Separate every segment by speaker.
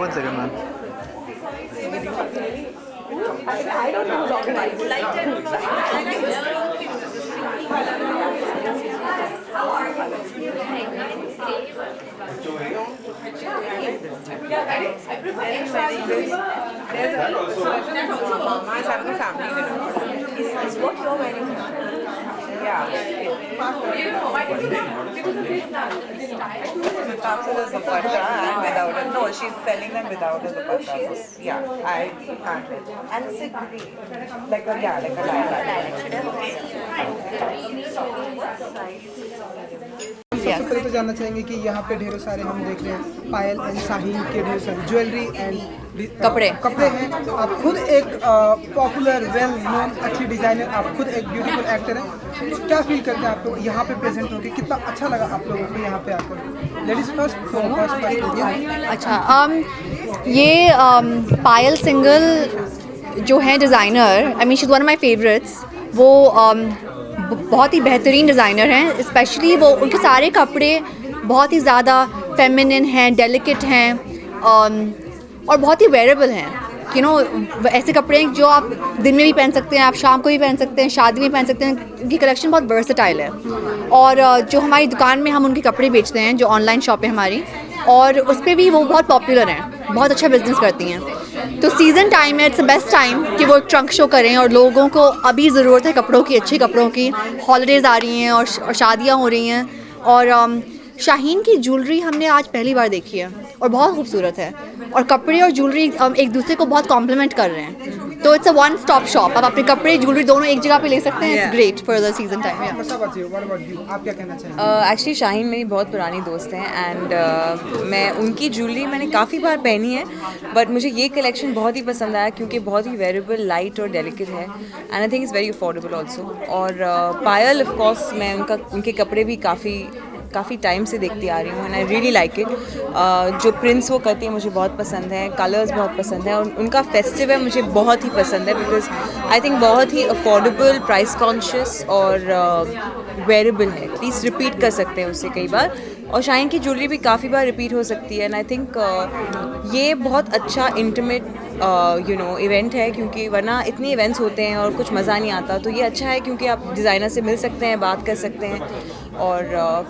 Speaker 1: one second, man.
Speaker 2: I don't know. It's what you're wearing. Yeah. Capsule is dupatta and without it. No, she's selling them without the dupatta. Yeah, I can't. And it's a green, like a
Speaker 3: सबसे पहले तो जानना चाहेंगे कि यहाँ पे ढेरों सारे हम देख रहे हैं पायल एंड शाहीन के ढेर सारे ज्वेलरी एंड कपड़े हैं। आप खुद एक पॉपुलर वेल नोन अच्छी डिज़ाइनर, आप खुद एक ब्यूटीफुल एक्टर हैं, तो क्या फील करते हैं आप लोग यहाँ पे प्रेजेंट होकर? कितना अच्छा लगा आप लोगों को यहाँ पे आकर? Ladies first.
Speaker 4: अच्छा, ये पायल सिंगल जो है designer, I mean she is one of my favourites. वो बहुत ही बेहतरीन डिज़ाइनर हैं। स्पेशली वो उनके सारे कपड़े बहुत ही ज़्यादा फेमिनिन हैं, डेलिकेट हैं और बहुत ही वेरेबल हैं। यू नो, ऐसे कपड़े जो आप दिन में भी पहन सकते हैं, आप शाम को भी पहन सकते हैं, शादी में पहन सकते हैं। उनकी कलेक्शन बहुत वर्सेटाइल है। और जो हमारी दुकान में हम उनके कपड़े बेचते हैं, जो ऑनलाइन शॉप है हमारी, और उस पर भी वो बहुत पॉपुलर हैं, बहुत अच्छा बिजनेस करती हैं। तो सीज़न टाइम है, इट्स द बेस्ट टाइम कि वो ट्रंक शो करें। और लोगों को अभी ज़रूरत है कपड़ों की, अच्छे कपड़ों की। हॉलीडेज़ आ रही हैं और शादियाँ हो रही हैं। और शाहीन की ज्वेलरी हमने आज पहली बार देखी है और बहुत खूबसूरत है। और कपड़े और ज्वेलरी एक दूसरे को बहुत कॉम्प्लीमेंट कर रहे हैं। तो it's a one stop shop. आप अपने कपड़े ज्वेलरी दोनों एक जगह पे ले सकते हैं। It's great for the season time.
Speaker 3: आप क्या कहना चाहेंगे?
Speaker 2: एक्चुअली शाहीन मेरी बहुत पुरानी दोस्त हैं एंड मैं उनकी ज्वेलरी मैंने काफ़ी बार पहनी है, बट मुझे ये कलेक्शन बहुत ही पसंद आया क्योंकि बहुत ही वेरेबल, लाइट और डेलिकेट है and I think is very affordable also. और पायल ऑफ कोर्स मैं उनके कपड़े भी काफ़ी टाइम से देखती आ रही हूँ and I really like it. जो प्रिंट्स वो करती है मुझे बहुत पसंद है, कलर्स बहुत पसंद है, और उनका फेस्टिव है मुझे बहुत ही पसंद है बिकॉज आई थिंक बहुत ही अफोर्डेबल, प्राइस कॉन्शियस और वेरेबल है। प्लीज़ रिपीट कर सकते हैं उससे कई बार, और शाहीन की ज्वेलरी भी काफ़ी बार रिपीट हो सकती है एंड आई थिंक ये बहुत अच्छा इंटीमेट इवेंट है, क्योंकि वरना इतने इवेंट्स होते हैं और कुछ मज़ा नहीं आता। तो ये अच्छा है क्योंकि आप डिज़ाइनर से मिल सकते हैं, बात कर सकते हैं, और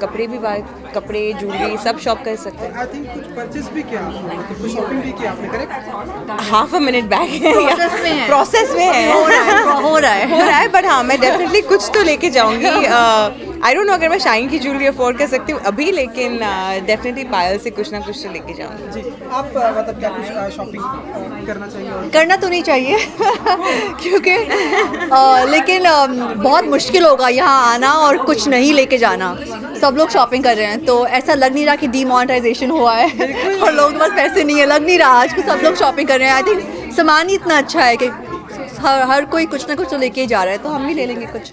Speaker 2: कपड़े ज्वेलरी सब शॉप कर सकते हैं।
Speaker 3: आई थिंक कुछ परचेस भी किया आपने, कुछ शॉपिंग भी किया आपने, correct?
Speaker 2: Half a minute back है, प्रोसेस में है,
Speaker 4: हो रहा है।
Speaker 2: बट हाँ, मैं डेफिनेटली कुछ तो लेके जाऊंगी। आई डोंट नो अगर मैं शाहीन की ज्वेलरी अफोर्ड कर सकती हूँ अभी, लेकिन डेफिनेटली पायल से कुछ ना कुछ तो लेके जाऊंगी।
Speaker 3: जी, आप मतलब क्या कुछ शॉपिंग करना चाहिए?
Speaker 4: करना तो नहीं चाहिए क्योंकि लेकिन बहुत मुश्किल होगा यहाँ आना और कुछ नहीं लेके जाना। सब लोग शॉपिंग कर रहे हैं, तो ऐसा लग नहीं रहा कि डीमोनेटाइजेशन हुआ है और लोगों के पास पैसे नहीं है। लग नहीं रहा आज कि सब लोग शॉपिंग कर रहे हैं। आई थिंक सामान ही इतना अच्छा है कि हर कोई कुछ ना कुछ तो लेके ही जा रहा है, तो हम भी ले लेंगे कुछ।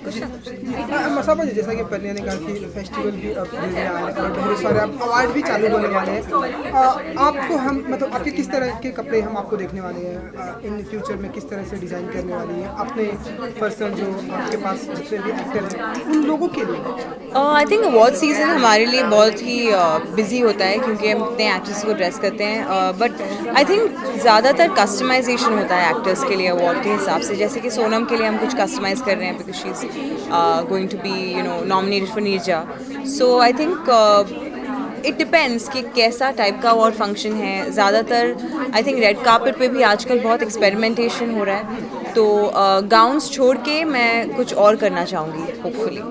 Speaker 3: मसाबा जी, जैसा कि पन्निया ने कहा कि फेस्टिवल भी अब धीरे धीरे आ रहे हैं और बहुत सारे अवार्ड भी चालू होने वाले हैं। आपको हम मतलब आपके किस तरह के कपड़े हम आपको देखने वाले हैं इन फ्यूचर में, किस तरह से डिज़ाइन करने वाली हैं अपने पर्सन जो आपके पास जितने भी एक्टर हैं उन लोगों के लिए?
Speaker 2: आई थिंक अवार्ड सीज़न हमारे लिए बहुत ही बिजी होता है क्योंकि हम इतने एक्टर्स को ड्रेस करते हैं, बट आई थिंक ज़्यादातर कस्टमाइजेशन होता है एक्टर्स के लिए अवार्ड के हिसाब से। जैसे कि सोनम के लिए हम कुछ कस्टमाइज़ कर रहे हैं because she is going to be nominated for Neerja. So I think it depends कि कैसा टाइप का अवार्ड फंक्शन है। ज़्यादातर आई थिंक रेड कार्पेट पे भी आजकल बहुत एक्सपेरिमेंटेशन हो रहा है, तो गाउन्स छोड़ के मैं कुछ और करना चाहूँगी होपफुली।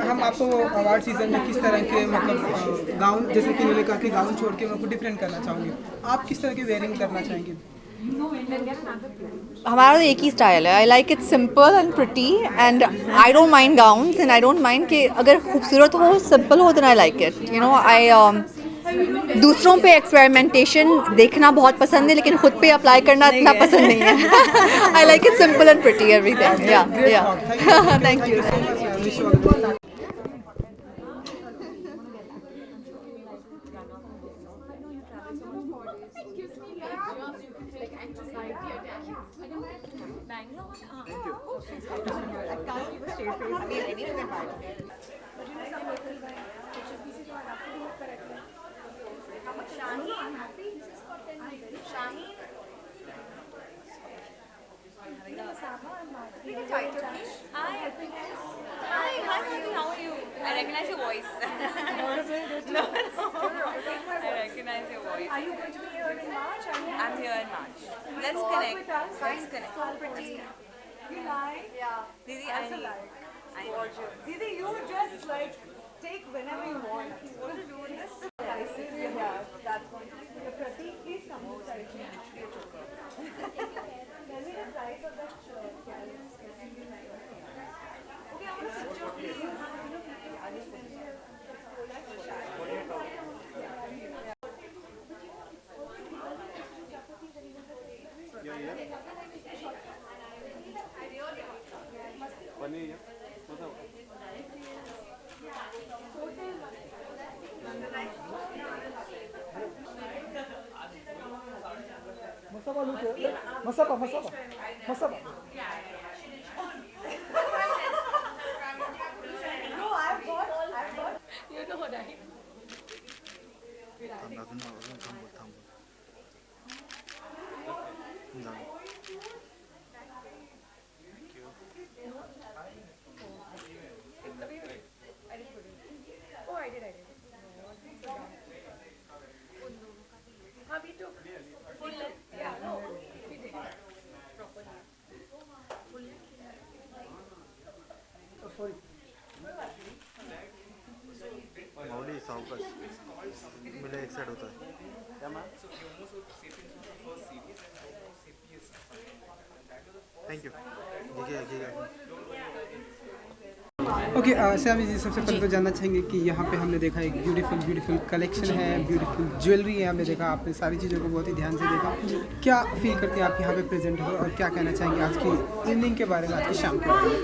Speaker 3: हम आपको अवार्ड सीजन में किस तरह के मतलब गाउन, जैसे कि उन्होंने कहा कि गाउन छोड़ के मैं आपको डिफरेंट करना चाहूँगी, आप किस तरह की वेयरिंग करना चाहेंगे?
Speaker 4: हमारा तो एक ही स्टाइल है। I like it simple and pretty and I don't mind gowns and I don't mind कि अगर खूबसूरत हो, सिंपल हो, देन आई लाइक इट। आई दूसरों पे एक्सपेरिमेंटेशन देखना बहुत पसंद है, लेकिन खुद पे अप्लाई करना इतना पसंद नहीं है। I like it simple and pretty everything. Yeah thank you.
Speaker 2: Bharti, how are you? I recognize your voice. No, I recognize your voice.
Speaker 1: Are you going to be here in March?
Speaker 2: I'm here in March. Let's connect. Let's connect.
Speaker 1: So pretty. You like? Yeah.
Speaker 2: Didi,
Speaker 1: Also like.
Speaker 2: gorgeous.
Speaker 1: Didi, you just like take whenever you want. What to do with this? Prices you have. That's one. The Pratik, please come to side. Tell me the price of that shirt. Okay, I want a picture, please.
Speaker 3: Masaba look. Masaba.
Speaker 1: No, I've got.
Speaker 2: You know what I mean?
Speaker 5: अजून थांबव. झालं.
Speaker 1: Oh, I did. We took full length. Yeah, no, we did properly.
Speaker 3: Sorry.
Speaker 5: माऊली सावकाश मला excite होत आहे. Thank you. ठीक आहे.
Speaker 3: Okay Sami जी, सबसे पहले तो जानना चाहेंगे कि यहाँ पे हमने देखा एक ब्यूटीफुल कलेक्शन है, ब्यूटीफुल ज्वेलरी है, हमने देखा आपने सारी चीज़ों को बहुत ही ध्यान से देखा. क्या फील करते हैं आप यहाँ पे प्रेजेंट हो और क्या कहना चाहेंगे आज की इवनिंग के बारे में, आज की शाम के बारे में?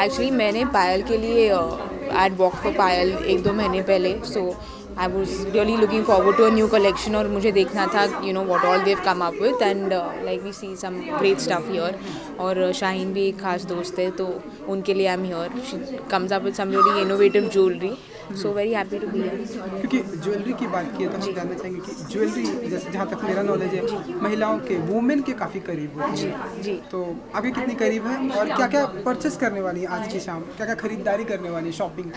Speaker 2: एक्चुअली मैंने पायल के लिए एड वॉक फॉर पायल 1-2 महीने पहले, so I was really looking forward to a new collection और मुझे देखना था you know what all they come up with and like we see some great stuff here. और शाहीन भी एक खास दोस्त है तो उनके लिए I am here. She comes up with some really innovative jewellery, so very happy to be here.
Speaker 3: क्योंकि ज्वेलरी की बात की है तो हम जानना चाहेंगे कि ज्वेलरी जैसे जहाँ तक मेरा नॉलेज है महिलाओं के वुमेन के काफ़ी करीब होती है.
Speaker 2: जी.
Speaker 3: तो आगे कितनी करीब है और क्या क्या परचेस करने वाली है आज की शाम, क्या क्या खरीदारी करने वाली है, शॉपिंग?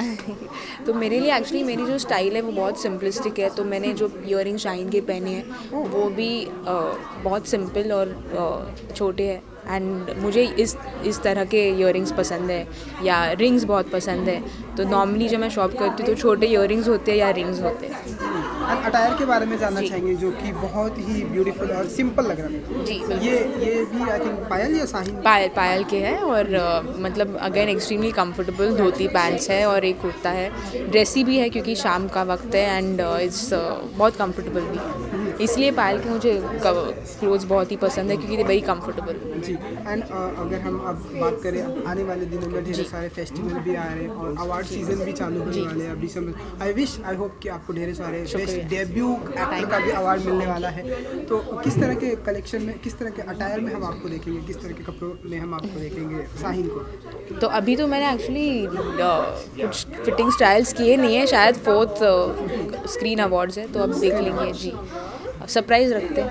Speaker 2: तो मेरे लिए एक्चुअली मेरी जो स्टाइल है वो बहुत सिंपलिस्टिक है. तो मैंने जो ईयरिंग शाइन के पहने हैं वो भी बहुत सिंपल और छोटे हैं. एंड मुझे इस तरह के ईयरिंग्स पसंद है या रिंग्स बहुत पसंद है. तो नॉर्मली जब मैं शॉप करती हूँ तो छोटे ईयरिंग्स होते हैं या रिंग्स होते हैं.
Speaker 3: अटायर के बारे में जानना चाहेंगे जो कि बहुत ही ब्यूटीफुल और सिंपल लग रहा है.
Speaker 2: जी,
Speaker 3: ये भी आई थिंक पायल या शाहीन?
Speaker 2: पायल के है और मतलब अगेन एक्सट्रीमली कंफर्टेबल धोती पैंट्स है और एक कुर्ता है. ड्रेसी भी है क्योंकि शाम का वक्त है एंड इट्स बहुत कंफर्टेबल भी है. इसलिए पायल के मुझे क्लोथ्स बहुत ही पसंद है क्योंकि वेरी कंफर्टेबल.
Speaker 3: जी. एंड अगर हम अब बात करें आने वाले दिनों में ढेर सारे फेस्टिवल भी आ रहे हैं और अवार्ड सीजन भी चालू होने वाले हैं. अब दिसंबर आई होप कि आपको ढेर सारे बेस्ट डेब्यू एक्टर का भी अवार्ड मिलने वाला है. तो किस तरह के कलेक्शन में, किस तरह के अटायर में हम आपको देखेंगे, किस तरह के कपड़ों में हम आपको देखेंगे शाहीन को?
Speaker 2: तो अभी तो मैंने एक्चुअली कुछ फिटिंग स्टाइल्स किए नहीं है. शायद 4th स्क्रीन अवार्ड्स है तो अब देख लेंगे. जी, सरप्राइज रखते हैं.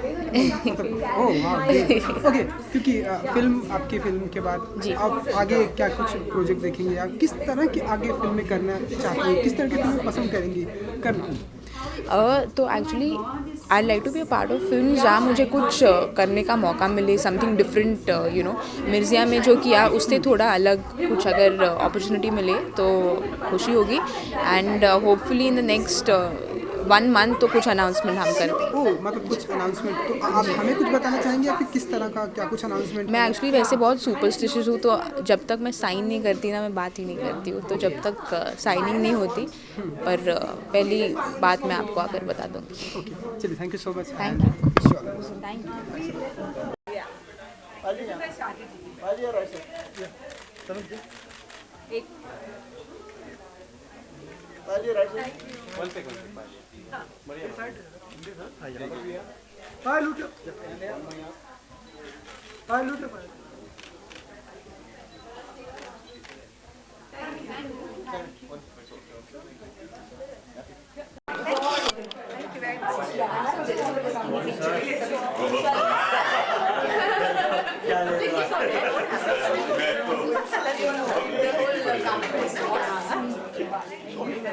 Speaker 3: ओके. क्योंकि आपकी फिल्म के बाद आप आगे क्या कुछ प्रोजेक्ट देखेंगे या किस तरह की आगे फिल्में करना चाहते हैं, किस तरह की फिल्में पसंद करेंगी करना?
Speaker 2: तो actually I like to be a part of film जहाँ मुझे कुछ करने का मौका मिले, something different. You know Mirzya में जो किया उससे थोड़ा अलग कुछ अगर अपॉर्चुनिटी मिले तो खुशी होगी. And hopefully in the next 1 month तो कुछ अनाउंसमेंट हम करते हैं.
Speaker 3: ओह, मतलब कुछ अनाउंसमेंट. तो आप हमें कुछ बताना चाहेंगे या फिर किस तरह का क्या कुछ अनाउंसमेंट?
Speaker 2: मैं एक्चुअली वैसे बहुत सुपरस्टिशियस हूँ तो जब तक मैं साइन नहीं करती ना मैं बात ही नहीं करती हूँ. तो जब तक साइनिंग नहीं होती पर पहली बात मैं आपको आकर बता दूँगी.
Speaker 3: ओके, चलिए. Thank you so much.
Speaker 2: Thank you.
Speaker 3: Thank you.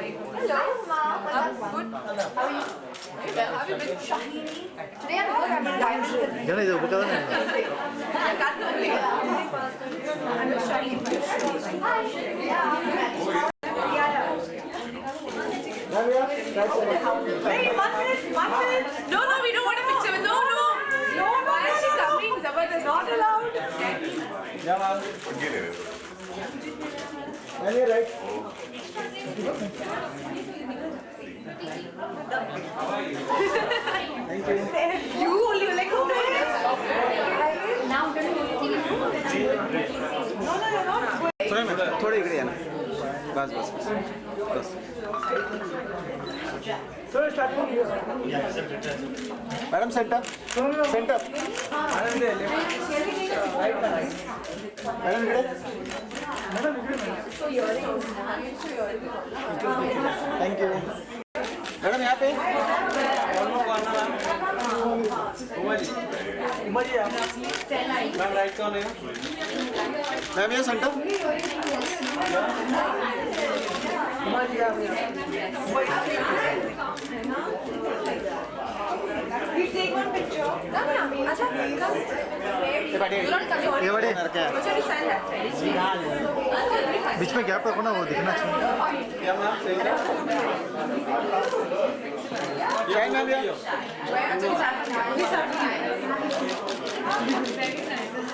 Speaker 4: Hello, Mom. Good. How are you? I've been with Shahini. Today I'm good. I'm in diamonds.
Speaker 5: जाने दो वो कदम है
Speaker 4: I'm with Shahini.
Speaker 1: Hey, 1 minute.
Speaker 6: No, we don't want a picture. No. Why is she coming? Zabardast.
Speaker 1: Not allowed. You only were like, okay.
Speaker 4: Now,
Speaker 5: थोड़े में थोड़े इकड़े है ना बस मैडम सेंटर मैडम इकड़े थैंक यू मैडम यहाँ पे ma'am ये centre
Speaker 1: We take one picture. Acha, come.
Speaker 5: ये बड़े क्या
Speaker 1: Shall we stand that side?
Speaker 5: बीच में गैप रखो ना वो दिखना चाहिए मैम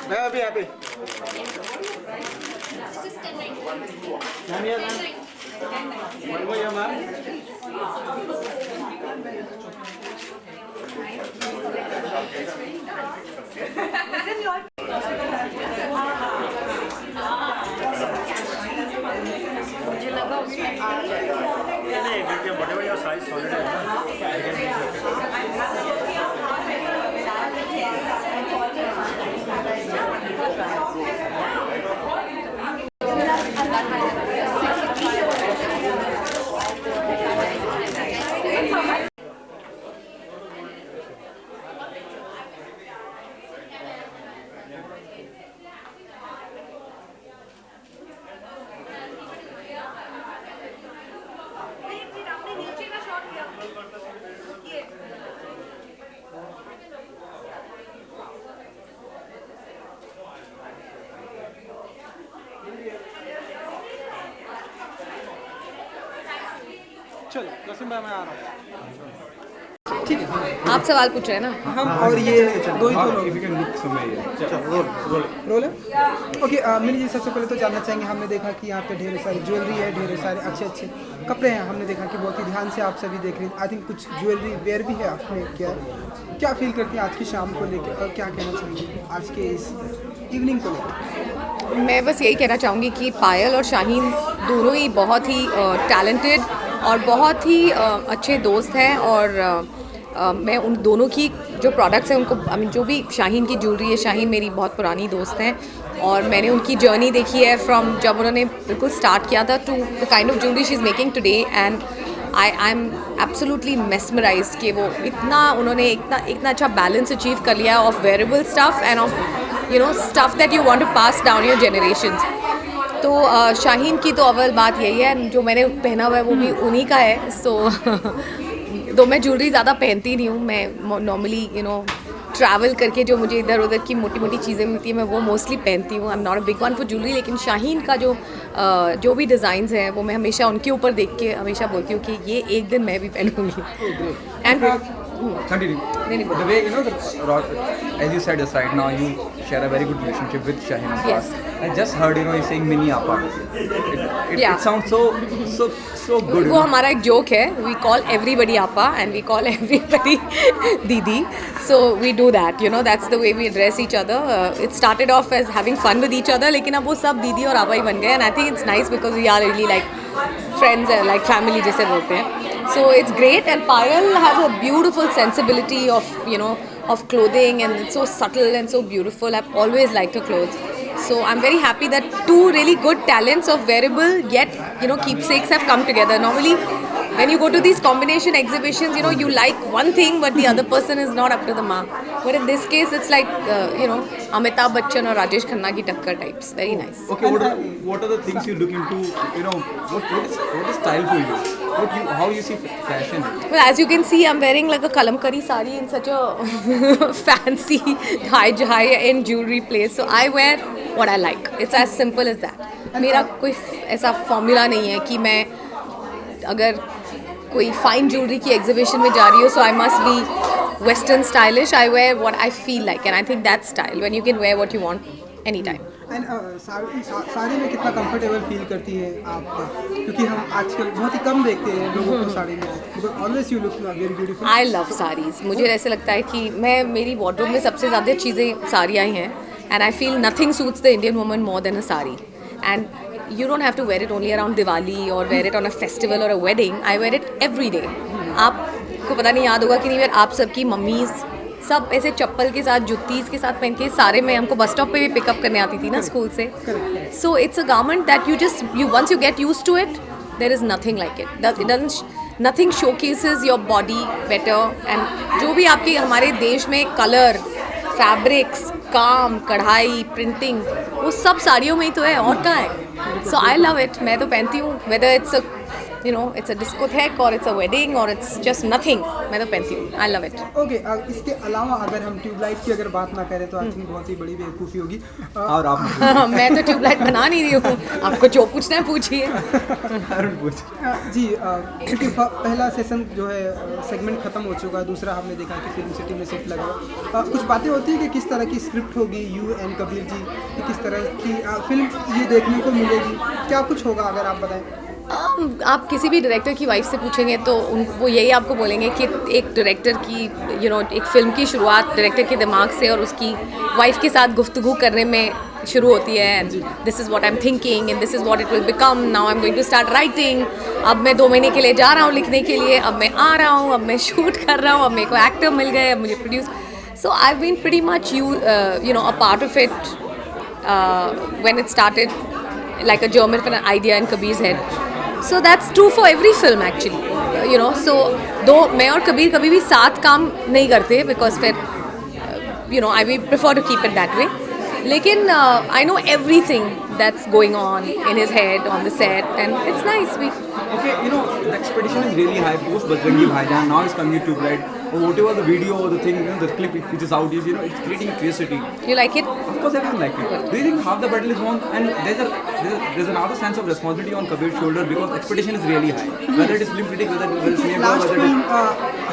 Speaker 5: मैं अभी यहाँ पे मैम ये
Speaker 1: Listen, your
Speaker 5: whatever your size solid है
Speaker 3: चलो नसीम भाई मैं आ रहा हूँ
Speaker 2: आप सवाल पूछ रहे हैं ना?
Speaker 3: हम और ये दो ही तो लोग रोल है ओके मिनी जी सबसे पहले तो जानना चाहेंगे हमने देखा कि यहाँ पे ढेर सारी ज्वेलरी है ढेर सारे अच्छे कपड़े हैं हमने देखा कि बहुत ही ध्यान से आप सभी देख रहे हैं आई थिंक कुछ ज्वेलरी वेयर भी है आपने क्या फील करती हैं आज की शाम को लेकर और क्या कहना चाहेंगे आज के इस इवनिंग को लेकर
Speaker 2: मैं बस यही कहना चाहूँगी कि पायल और शाहीन दोनों ही बहुत ही टैलेंटेड और बहुत ही अच्छे दोस्त हैं और मैं उन दोनों की जो प्रोडक्ट्स हैं उनको जो भी शाहीन की ज्वेलरी है शाहीन मेरी बहुत पुरानी दोस्त हैं और मैंने उनकी जर्नी देखी है फ्रॉम जब उन्होंने बिल्कुल स्टार्ट किया था to the kind of jewellery she is making today and I am absolutely mesmerised कि वो उन्होंने इतना अच्छा बैलेंस अचीव कर लिया of wearable stuff and of stuff that you want to pass down your generations. तो शाहीन की तो अव्वल बात यही है जो मैंने पहना हुआ है वो भी उन्हीं का है सो तो मैं ज्वेलरी ज़्यादा पहनती नहीं हूँ मैं नॉर्मली ट्रैवल करके जो मुझे इधर उधर की मोटी मोटी चीज़ें मिलती हैं मैं वो मोस्टली पहनती हूँ I am not a big one for jewellery लेकिन शाहीन का जो भी डिज़ाइंस हैं वो मैं हमेशा उनके ऊपर देख के हमेशा बोलती हूँ कि ये एक दिन मैं भी पहनूँगी and
Speaker 7: Continue. The way as you said just right now, you share a very good relationship with Shaheen.
Speaker 2: Yes.
Speaker 7: I just heard you saying mini appa.
Speaker 2: Yeah.
Speaker 7: It sounds so good.
Speaker 2: वो हमारा एक joke है we call everybody apa and we call everybody didi so we do that that's the way we address each other it started off as having fun with each other लेकिन अब वो सब दीदी और आपा ही बन गए and I think it's nice because we are really like friends like family जिसे बोलते हैं so it's great and Payal has a beautiful sensibility of clothing and it's so subtle and so beautiful. I've always liked her clothes. So I'm very happy that two really good talents of wearable yet keepsakes have come together. Normally when you go to these combination exhibitions you like one thing but the other person is not up to the mark. But in this case it's like Amitabh Bachchan or Rajesh Khanna ki takkar types. Very nice.
Speaker 7: Okay, what are the things you look into? What is style for you? how you see fashion?
Speaker 4: Well, as you can see, I'm wearing like a kalamkari sari in such a fancy high-end jewelry place. So I wear what I like. It's as simple as that. मेरा कोई ऐसा formula नहीं है कि मैं अगर कोई fine jewellery की एग्जीबिशन में जा रही हूँ, so I must be Western stylish. I wear what I feel like, and I think that's style when you can wear what you want anytime.
Speaker 3: And sari में कितना कंफर्टेबल फील करती है आप, क्योंकि हम आजकल बहुत ही कम देखते हैं लोगों को साड़ी में, because always you look very beautiful.
Speaker 4: I love saris. मुझे ऐसे लगता है कि मेरी वार्डरोब में सबसे ज़्यादा चीज़ें साड़ियाँ ही हैं, and I feel nothing suits the Indian woman more than a sari. And you don't have to wear it only around Diwali or wear it on a festival or a wedding. I wear it every day. आपको पता नहीं याद होगा कि नहीं, आप सबकी mummy's सब ऐसे चप्पल के साथ जुत्तीज़ के साथ पहन के सारे में हमको बस स्टॉप पे भी पिकअप करने आती थी ना स्कूल से. So it's a garment that once you get used to it, there is nothing like it. Nothing showcases your body better. And जो भी आपके हमारे देश में कलर, फैब्रिक्स, काम, कढ़ाई, प्रिंटिंग, वो सब साड़ियों में ही तो है, और कहाँ है. सो आई लव इट. मैं तो पहनती हूँ, whether it's it's a discotheque or it's a wedding or it's just nothing. मैं तो पहनती हूँ. I love it.
Speaker 3: ओके, इसके अलावा अगर हम ट्यूबलाइट की अगर बात ना करें तो आई थिंक बहुत ही बड़ी बेवकूफ़ी होगी.
Speaker 7: और आप
Speaker 4: मैं तो ट्यूबलाइट बना नहीं रही हूँ. आपको जो पूछना है पूछिए.
Speaker 3: जी, क्योंकि पहला सेशन जो है सेगमेंट ख़त्म हो चुका है, दूसरा हमने देखा कि फिल्म सिटी में सेट लगा. कुछ बातें होती है कि किस तरह की स्क्रिप्ट होगी यू एंड कबीर जी, कि किस तरह की फिल्म ये देखने को मिलेगी, क्या कुछ होगा अगर आप बताएं.
Speaker 4: आप किसी भी डायरेक्टर की वाइफ से पूछेंगे तो वो यही आपको बोलेंगे कि एक डायरेक्टर की एक फ़िल्म की शुरुआत डायरेक्टर के दिमाग से और उसकी वाइफ के साथ गुफ्तगू करने में शुरू होती है. This is what I am thinking and this is what it will become. Now I am going to start writing. अब मैं 2 महीने के लिए जा रहा हूँ लिखने के लिए. अब मैं आ रहा हूँ, अब मैं शूट कर रहा हूँ, अब मेरे को एक्टर मिल गए, अब मुझे produce. So I have been pretty much a part of it when it started like a German for an idea in Kabir's head. So that's true for every film actually, So दो मैं और कबीर कभी भी साथ काम नहीं करते because फिर I we prefer to keep it that way. लेकिन I know everything that's going on in his head on the set, and it's nice.
Speaker 7: Okay, the expectation is really high. Post Bajrangi Bhaijaan, now it's coming to Tubelight, or whatever the video or the thing, the clip which is out is, it's creating curiosity.
Speaker 4: You like it?
Speaker 7: Of course, everyone like it. Do you think half the battle is won? And there's another sense of responsibility on Kabir's shoulder because expectation is really high. Whether it is film critic, whether it is cinema,
Speaker 3: last
Speaker 7: whether it
Speaker 3: film
Speaker 7: is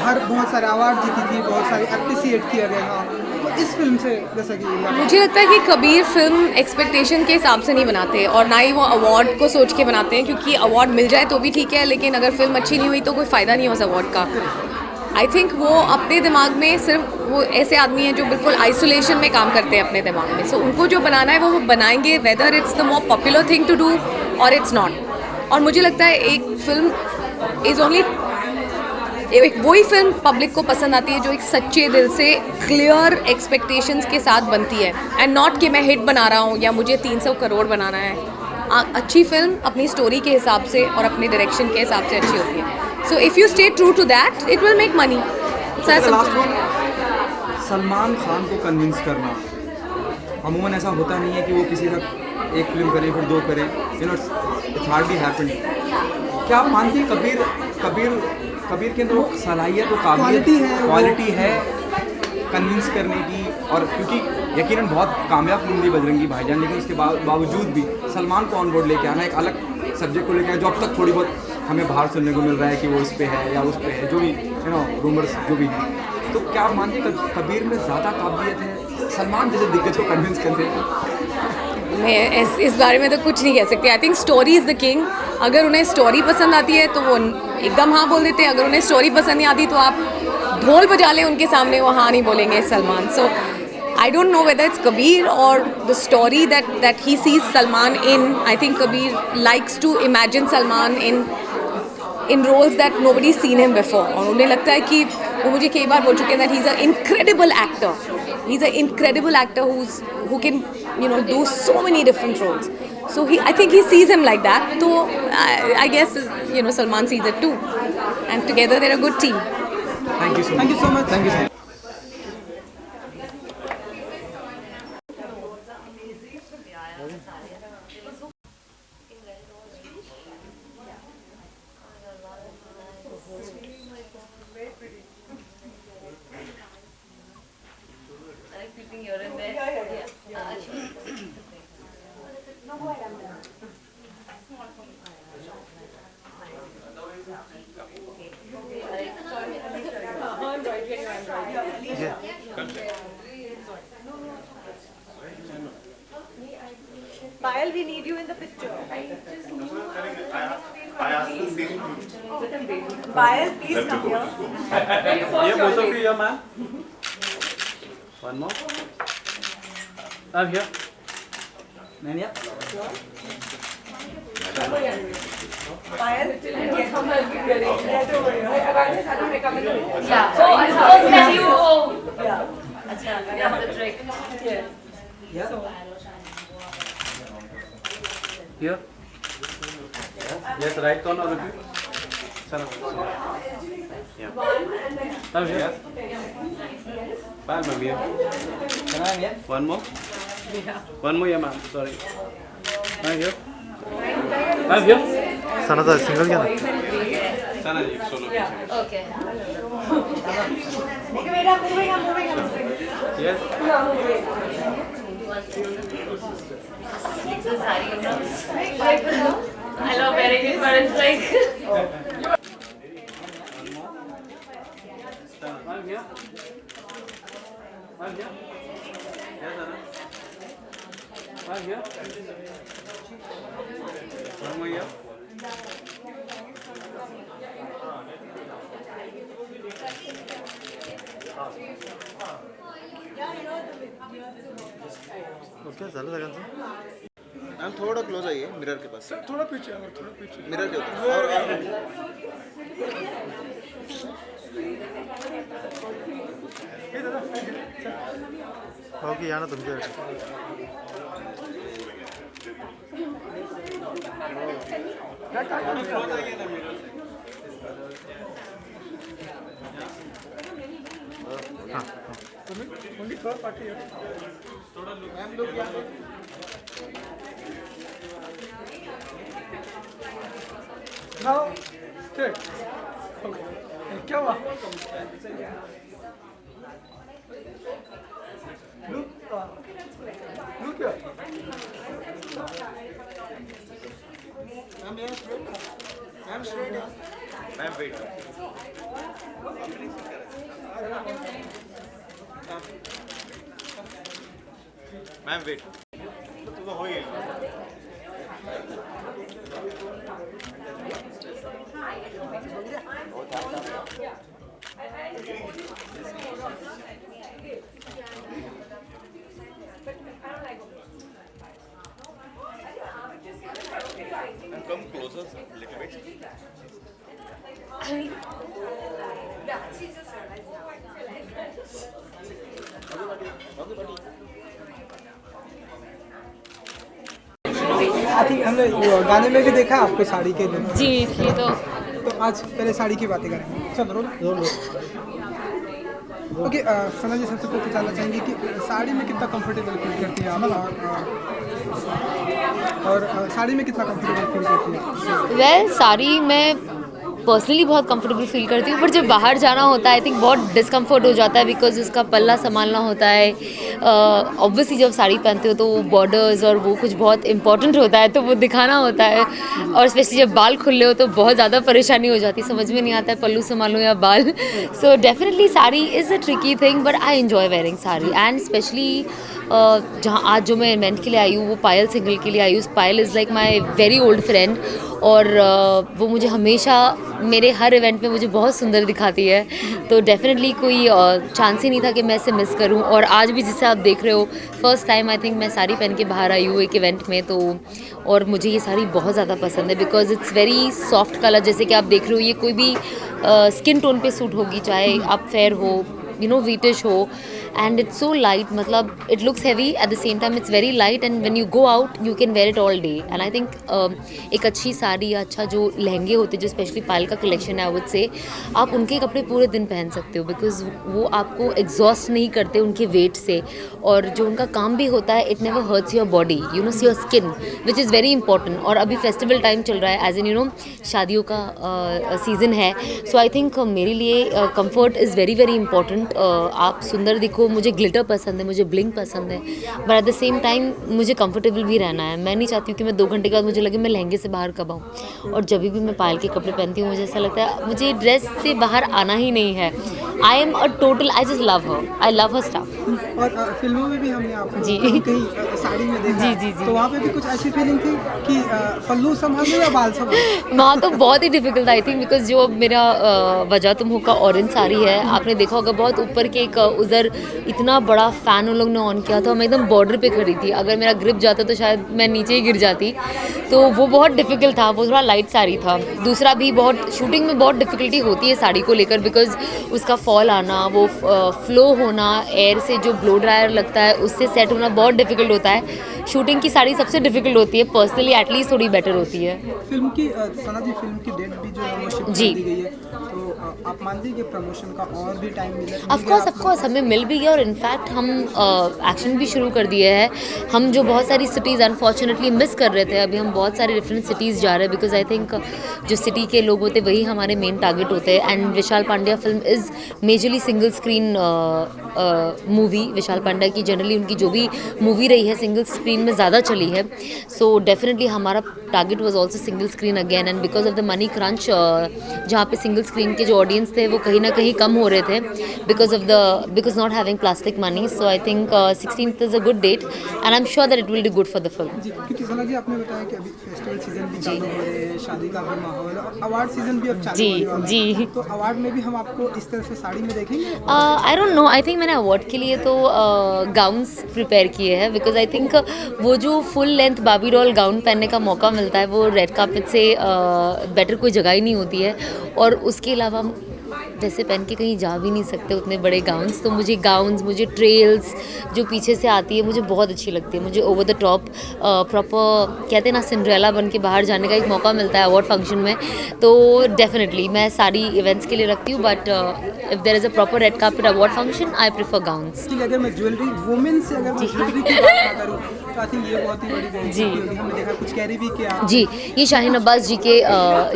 Speaker 3: हर बहुत सारे award जीती थी, बहुत सारी appreciate किया गया था. तो इस फिल्म से जैसा कि
Speaker 4: मुझे लगता है कि कबीर फिल्म एक्सपेक्टेशन के हिसाब से नहीं बनाते और ना ही वो अवार्ड को सोच के बनाते हैं, क्योंकि अवार्ड मिल जाए तो भी ठीक है, लेकिन अगर फिल्म अच्छी नहीं हुई तो कोई फ़ायदा नहीं है उस अवार्ड का. आई थिंक वो अपने दिमाग में सिर्फ वो ऐसे आदमी हैं जो बिल्कुल आइसोलेशन में काम करते हैं अपने दिमाग में. सो उनको जो बनाना है वो बनाएंगे, whether it's the more popular thing to do or it's not. और मुझे लगता है एक फिल्म इज़ ओनली एक वही फिल्म पब्लिक को पसंद आती है जो एक सच्चे दिल से क्लियर एक्सपेक्टेशंस के साथ बनती है, एंड नॉट कि मैं हिट बना रहा हूँ या मुझे 300 करोड़ बनाना है. अच्छी फिल्म अपनी स्टोरी के हिसाब से और अपने डायरेक्शन के हिसाब से अच्छी होती है. So if you stay true to that it will make money.
Speaker 7: Last one, Salman Khan को कन्विंस करना अमूमन ऐसा होता नहीं है कि वो किसी का एक फिल्म करे फिर 2 करे. It's hardly happened. क्या आप मानती हैं कबीर के अंदर सलाहियत और क्वालिटी है कन्विंस करने की? और क्योंकि यकीनन बहुत कामयाब फिल्म थी बजरंगी भाईजान, लेकिन उसके बावजूद भी सलमान को ऑन बोर्ड लेके आना, एक अलग सब्जेक्ट को लेके आना जो अब तक थोड़ी बहुत हमें बाहर सुनने को मिल रहा है कि वो इस पे है या उस पे है, जो भी रूमर्स जो भी हैं. तो क्या आप मानते हैं कबीर में ज़्यादा काबिलियत है सलमान जैसे दिग्गज को कन्विंस करने की?
Speaker 4: मैं इस बारे में तो कुछ नहीं कह सकती. I think story is the king. अगर उन्हें स्टोरी पसंद आती है तो वो एकदम हाँ बोल देते हैं. अगर उन्हें स्टोरी पसंद नहीं आती तो आप ढोल बजा लें उनके सामने, वो हाँ नहीं बोलेंगे सलमान. सो I don't know whether it's Kabir or the story that he sees Salman in. I think Kabir likes to imagine Salman in roles that nobody's seen him before. और उन्हें लगता है कि वो मुझे कई बार बोल चुके हैं that he's an incredible actor. He's an incredible actor who can do so many different roles. So I think he sees him like that. So I guess Salman sees it too, and together they're a good team.
Speaker 7: Thank you so much.
Speaker 3: Thank you so much.
Speaker 7: Thank you so much.
Speaker 1: Payal, we need you in the picture. Payal, please come here.
Speaker 5: Yeah, both of you, yeah, ma'am. One more. Up here. Nanya.
Speaker 1: Payal, get over here.
Speaker 6: Yeah. Oh, I thought that you. Oh.
Speaker 1: Yeah.
Speaker 6: That's the trick.
Speaker 1: Yes.
Speaker 5: Here. Yes, right corner of it. Yeah. Up here. Pal, ma'am, here. One more. One more, yeah, ma'am. Sorry. Right here. Up here.
Speaker 8: Sanada single क्या था?
Speaker 5: Sana ji, solo.
Speaker 6: Okay.
Speaker 5: Yes.
Speaker 6: It's a sari, you know. I love wearing it, but it's like.
Speaker 5: I'm here. I'm here. Yes, Anna. I'm here. One more here.
Speaker 8: क्या झालं सगळ्यांचं?
Speaker 5: Ma'am थोड़ा close आइए mirror के पास। Sir थोड़ा पीछे mirror के ऊपर।
Speaker 8: हो की या ना तुमच्या
Speaker 3: Now, straight. Okay. क्या हुआ? Look here.
Speaker 5: मैम यहाँ straight। मैम straight है। Ma'am wait। Ma'am wait। तो हो ही come closer a little bit.
Speaker 3: I think हमने गाने में भी देखा आपको साड़ी के लिए।
Speaker 6: जी, इसलिए तो.
Speaker 3: तो आज पहले साड़ी की बातें करेंगे। चलो रोल। ओके, सना जी सबसे पहले जानना चाहेंगे कि साड़ी में कितना कंफर्टेबल फील करती है आप और साड़ी में कितना कंफर्टेबल फील करती है?
Speaker 4: वेल साड़ी में पर्सनली बहुत कंफर्टेबल फील करती हूँ, पर जब बाहर जाना होता है आई थिंक बहुत डिस्कम्फर्ट हो जाता है बिकॉज उसका पल्ला संभालना होता है। ऑब्वियसली जब साड़ी पहनते हो तो वो बॉर्डर्स और वो कुछ बहुत इंपॉर्टेंट होता है तो वो दिखाना होता है, और स्पेशली जब बाल खुले हो तो बहुत ज़्यादा परेशानी हो जाती है, समझ में नहीं आता है पल्लू संभालूँ या बाल। So definitely sari is a tricky thing, but I enjoy wearing sari. And specially जहाँ आज जो मैं इवेंट के लिए आई हूँ वो पायल सिंगल के लिए आई हूँ। Payal is like my very old friend, और वो मुझे हमेशा मेरे हर इवेंट में मुझे बहुत सुंदर दिखाती है, तो डेफिनेटली कोई चांस ही नहीं था कि मैं इसे मिस करूं। और आज भी जिसे आप देख रहे हो फर्स्ट टाइम आई थिंक मैं साड़ी पहन के बाहर आई हूँ एक इवेंट में, तो और मुझे ये साड़ी बहुत ज़्यादा पसंद है because it's very soft colour. जैसे कि आप देख रहे हो ये कोई भी स्किन टोन पे सूट होगी, चाहे आप फेयर हो, यू नो वीटिश हो, एंड इट्स सो लाइट, मतलब it looks heavy at the same time it's very light, and when you go out you can wear it all day. And I think एक अच्छी साड़ी या अच्छा जो लहंगे होते हैं जो स्पेशली पायल का कलेक्शन है, आई वुड से आप उनके कपड़े पूरे दिन पहन सकते हो बिकॉज वो आपको एग्जॉस्ट नहीं करते उनके वेट से, और जो उनका काम भी होता है it never hurts your body, you know, your skin, which is very important. और अभी फेस्टिवल टाइम चल रहा है, एज इन यू नो शादियों का सीज़न है, सो आई थिंक मेरे लिए comfort is very very important. आप सुंदर दिखो,
Speaker 9: देखो मुझे ग्लिटर पसंद है, मुझे ब्लिंग पसंद है, but at the same time मुझे कंफर्टेबल भी रहना है। मैं नहीं चाहती हूँ कि मैं 2 घंटे के बाद मुझे लगे मैं लहंगे से बाहर कब आऊँ। और जब भी मैं पायल के कपड़े पहनती हूँ मुझे ऐसा लगता है मुझे ड्रेस से बाहर आना ही नहीं है। I am a total, I just love her, I love her stuff.
Speaker 3: और फिल्मों में भी हमने आपको
Speaker 9: जी।
Speaker 3: कहीं साड़ी में देखा।
Speaker 9: जी।
Speaker 3: तो वहाँ पे भी कुछ ऐसी फीलिंग थी कि पल्लू संभालो या बाल संभालो?
Speaker 9: वहाँ तो बहुत ही डिफिकल्ट आई थिंक, बिकॉज जो मेरा वजह तुम हो का ऑरेंज साड़ी है, आपने देखा होगा बहुत ऊपर के एक उधर इतना बड़ा फ़ैन उन लोग ने ऑन किया था, मैं एकदम बॉर्डर पे खड़ी थी, अगर मेरा ग्रिप जाता तो शायद मैं नीचे ही गिर जाती। तो वो बहुत डिफिकल्ट था, वो थोड़ा लाइट साड़ी था। दूसरा भी बहुत शूटिंग में बहुत डिफिकल्टी होती है साड़ी को लेकर, बिकॉज उसका फॉल आना, वो फ्लो होना, एयर से जो ब्लो ड्रायर लगता है उससे सेट होना बहुत डिफिकल्ट होता है। शूटिंग की साड़ी सबसे डिफिकल्ट होती है, पर्सनली एटलीस्ट थोड़ी बेटर होती है।
Speaker 3: फिल्म की सना जी, फिल्म की डेट भी जो है वो शिफ्ट
Speaker 9: जी।
Speaker 3: कर दी गई है, तो आप मानती हैं कि प्रमोशन का और भी टाइम मिला?
Speaker 9: ऑफ कोर्स हमें मिल भी गया, और इनफैक्ट हम एक्शन भी शुरू कर दिए हैं। हम जो बहुत सारी सिटीज़ अनफॉर्चुनेटली मिस कर रहे थे, अभी हम बहुत सारे डिफरेंट सिटीज़ जा रहे हैं, बिकॉज आई थिंक जो सिटी के लोग होते वही हमारे मेन टारगेट होते हैं। And Vishal Pandya film is majorly single screen movie. Vishal Pandya की जनरली उनकी जो भी मूवी रही है सिंगल स्क्रीन में ज़्यादा चली है, सो डेफिनेटली हमारा target was also single screen again. And because of the money crunch, जहाँ पे सिंगल स्क्रीन के जो ऑडियंस थे वो कहीं ना कहीं कम हो रहे थे because not having plastic money. So I think 16th is a good date and I am sure that it will be good for the film.
Speaker 3: जी, क्योंकि सना जी आपने बताया कि अभी फेस्टिवल सीजन भी चालू हो रहे हैं, शादी का भी माहौल और अवार्ड सीजन भी अब चालू
Speaker 9: जी,
Speaker 3: होने वाला है।
Speaker 9: जी।
Speaker 3: तो अवार्ड में भी हम आपको इस तरह से साड़ी में देखेंगे?
Speaker 9: I don't know, I think मैंने अवार्ड के लिए तो गाउन्स प्रिपेयर किए हैं, बिकॉज आई थिंक वो जो फुल लेंथ बाबी डॉल गाउन पहनने का मौका मिलता है वो रेड कार्पेट से बेटर कोई जगह ही नहीं होती है। और उसके अलावा हम वैसे पहन के कहीं जा भी नहीं सकते उतने बड़े गाउन्स, तो मुझे गाउन्स, मुझे ट्रेल्स जो पीछे से आती है मुझे बहुत अच्छी लगती है। मुझे ओवर द टॉप प्रॉपर कहते हैं ना सिंड्रेला बन के बाहर जाने का एक मौका मिलता है अवार्ड फंक्शन में, तो डेफिनेटली मैं सारी इवेंट्स के लिए रखती हूँ, but if there is a proper red carpet award function I prefer gowns.
Speaker 3: अगर मैं ज्वेलरी वुमेन से अगर मैं ज्वेलरी की बात करूँ तो आई थिंक ये बहुत ही बड़ी बेइज्जती होगी। हमने देखा कुछ कैरी भी किया।
Speaker 9: जी, ये शाहीन अब्बास जी के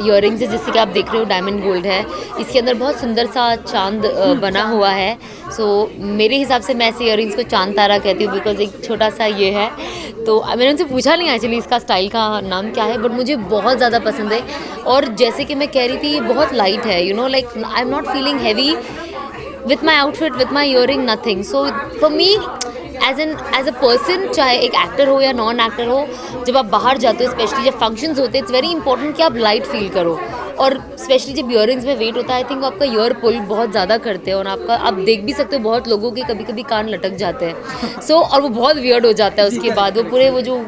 Speaker 9: ईयरिंग्स है, जिससे कि आप देख रहे हो डायमंड गोल्ड है। इसके अंदर बहुत सुंदर सा चांद बना हुआ है। सो मेरे हिसाब से मैं ऐसे ईयरिंग्स को चांद तारा कहती हूँ, बिकॉज एक छोटा सा ये है। तो मैंने उनसे पूछा नहीं एक्चुअली इसका स्टाइल का नाम क्या है, बट मुझे बहुत ज़्यादा पसंद है। और जैसे कि मैं कह रही थी ये बहुत लाइट है, you know, like I am not feeling heavy with my outfit, with my earring, nothing. So for me as a person, चाहे एक एक्टर हो या नॉन एक्टर हो, जब आप बाहर जाते हो, स्पेशली जब फंक्शंस होते हैं, इट्स वेरी इंपॉर्टेंट कि आप लाइट फील करो। और स्पेशली जब ईयरिंग्स में वेट होता है, आई थिंक आपका ईयर पुल बहुत ज़्यादा करते हैं, और आपका आप देख भी सकते हो बहुत लोगों के कभी कभी कान लटक जाते हैं। सो और वो बहुत वियर्ड हो जाता है उसके बाद, वो पूरे वो जो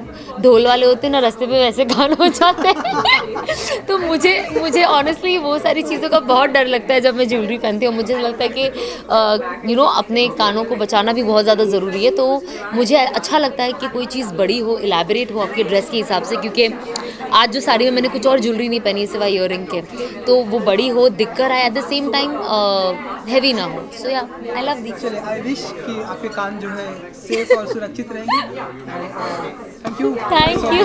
Speaker 9: ढोल वाले होते हैं ना रास्ते पे वैसे कान हो जाते हैं। तो मुझे ऑनेस्टली वो सारी चीज़ों का बहुत डर लगता है जब मैं ज्वेलरी पहनती हूँ। मुझे लगता है कि यू नो अपने कानों को बचाना भी बहुत ज़्यादा ज़रूरी है। तो मुझे अच्छा लगता है कि कोई चीज़ बड़ी हो, इलेबोरेट हो आपके ड्रेस के हिसाब से, क्योंकि आज जो साड़ी में मैंने कुछ और ज्वेलरी नहीं पहनी सिवाय ईयरिंग के, तो वो बड़ी हो, दिख कर आए, at the same time heavy ना हो। सो या आई लव दिस।
Speaker 3: चलिए, आई विश कि आपके कान जो है सेफ और सुरक्षित रहेंगे। Thank you.